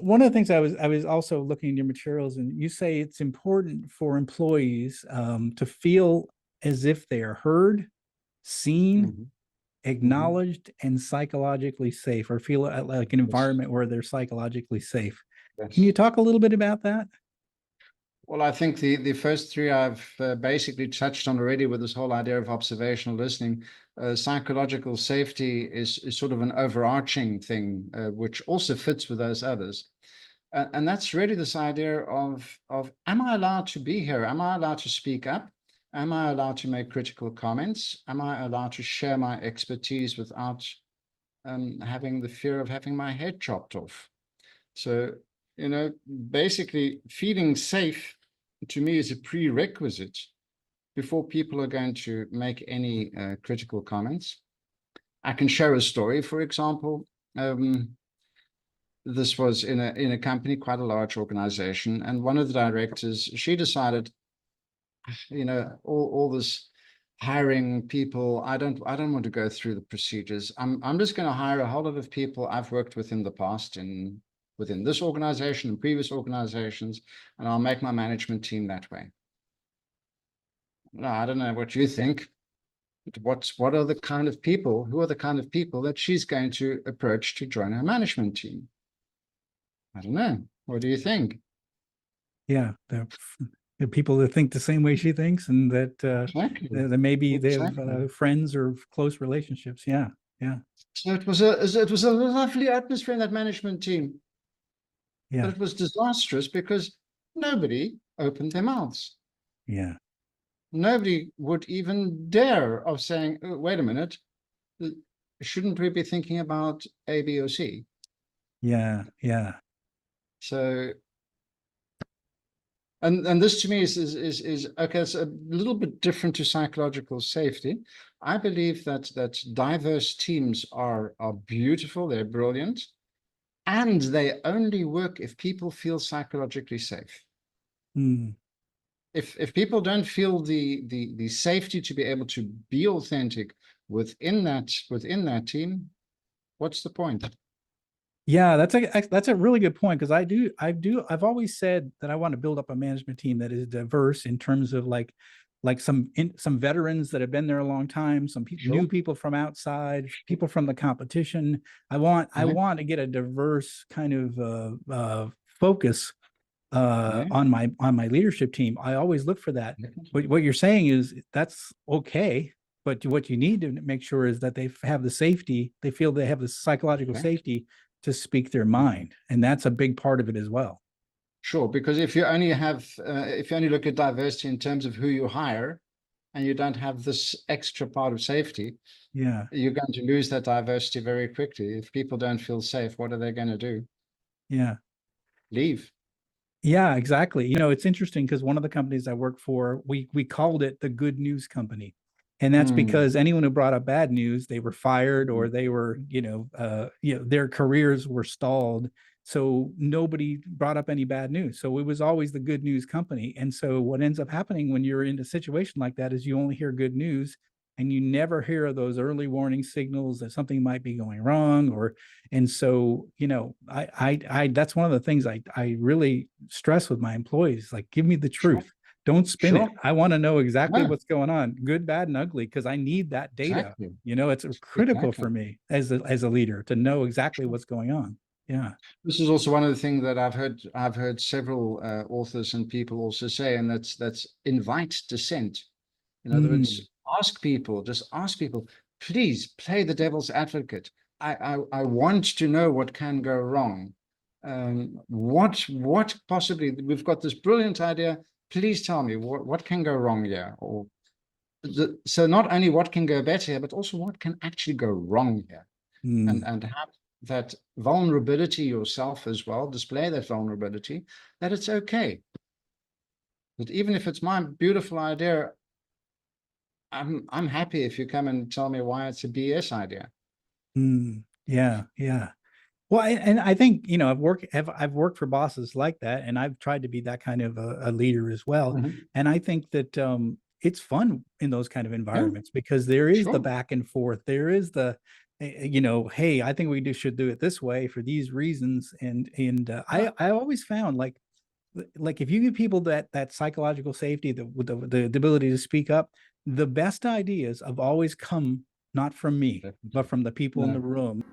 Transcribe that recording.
One of the things I was also looking at your materials, and you say it's important for employees to feel as if they are heard, seen, Mhm, mhm. acknowledged, and psychologically safe, or feel like an Yes, environment where they're psychologically safe. Can you yes. talk a little bit about that? Well, I think the first three I've basically touched on already with this whole idea of observational listening. Psychological safety is sort of an overarching thing, which also fits with those others. And that's really this idea of am I allowed to be here? Am I allowed to speak up? Am I allowed to make critical comments? Am I allowed to share my expertise without having the fear of having my head chopped off? So, basically, feeling safe to me is a prerequisite before people are going to make any critical comments. I can share a story, for example. This was in a company, quite a large organization, and one of the directors, she decided, all this hiring people, I don't want to go through the procedures. I'm just going to hire a whole lot of people I've worked with in the past within this organization and previous organizations, and I'll make my management team that way. No, I don't know what you think. What are the kind of people, who are the kind of people that she's going to approach to join her management team? I don't know. What do you think? Yeah, the people that think the same way she thinks, and that Exactly. that maybe they have Exactly. friends or close relationships. Yeah, yeah, So it was a lovely atmosphere in that management team, but yeah, it was disastrous because nobody opened their mouths. yeah, Nobody would even dare of saying, "Oh, wait a minute, uh, shouldn't we be thinking about A, B, or C?" yeah, yeah. So, and this to me is okay. It's a little bit different to psychological safety. I believe that diverse teams are beautiful. They're brilliant, and they only work if people feel psychologically safe. Mm. If people don't feel the safety to be able to be authentic within that team, what's the point? Yeah, that's a really good point, because I've always said that I want to build up a management team that is diverse in terms of like some veterans that have been there a long time, new Sure. people from outside, people from the competition. I Yeah. want to get a diverse kind of focus Yeah. on my leadership team. I always look for that. Definitely. What you're saying is that's okay, but what you need to make sure is that they have the safety, they feel they have the psychological Correct. safety to speak their mind, and that's a big part of it as well. Sure, because if you only look at diversity in terms of who you hire, and you don't have this extra part of safety, Yeah, you're going to lose that diversity very quickly. If people don't feel safe, what are they going to do? yeah, Leave. yeah, exactly. It's interesting because one of the companies I work for, we called it the good news company. And that's Mm. because anyone who brought up bad news, they were fired, or Mm. they were, their careers were stalled. So nobody brought up any bad news. So it was always the good news company. And so what ends up happening when you're in a situation like that is you only hear good news, and you never hear those early warning signals that something might be going wrong. And so, that's one of the things I really stress with my employees, like, give me the Sure. truth. Don't spin it. Sure. I want to know exactly No, what's going on, good, bad, and ugly, because I need that data. exactly. It's critical Exactly. for me as a leader to know exactly what's going on. Yeah. This is also one of the things that I've heard several authors and people also say, and that's invite dissent. In other Mm, words, just ask people, please play the devil's advocate. I want to know what can go wrong. What possibly, we've got this brilliant idea. Please tell me what can go wrong here, or so not only what can go better here, but also what can actually go wrong here, and mm. and have that vulnerability yourself as well. Display that vulnerability, that it's okay. That even if it's my beautiful idea, I'm happy if you come and tell me why it's a BS idea. Yeah, yeah. Well, and I think, I've worked for bosses like that, and I've tried to be that kind of a leader as well. Mhm. And I think that it's fun in those kind of Yeah, environments, because there is the sure. back and forth. There is you know, hey, I think we should do it this way for these reasons. And I always found like if you give people that psychological safety, the ability to speak up, the best ideas have always come not from me, but from the people in the room.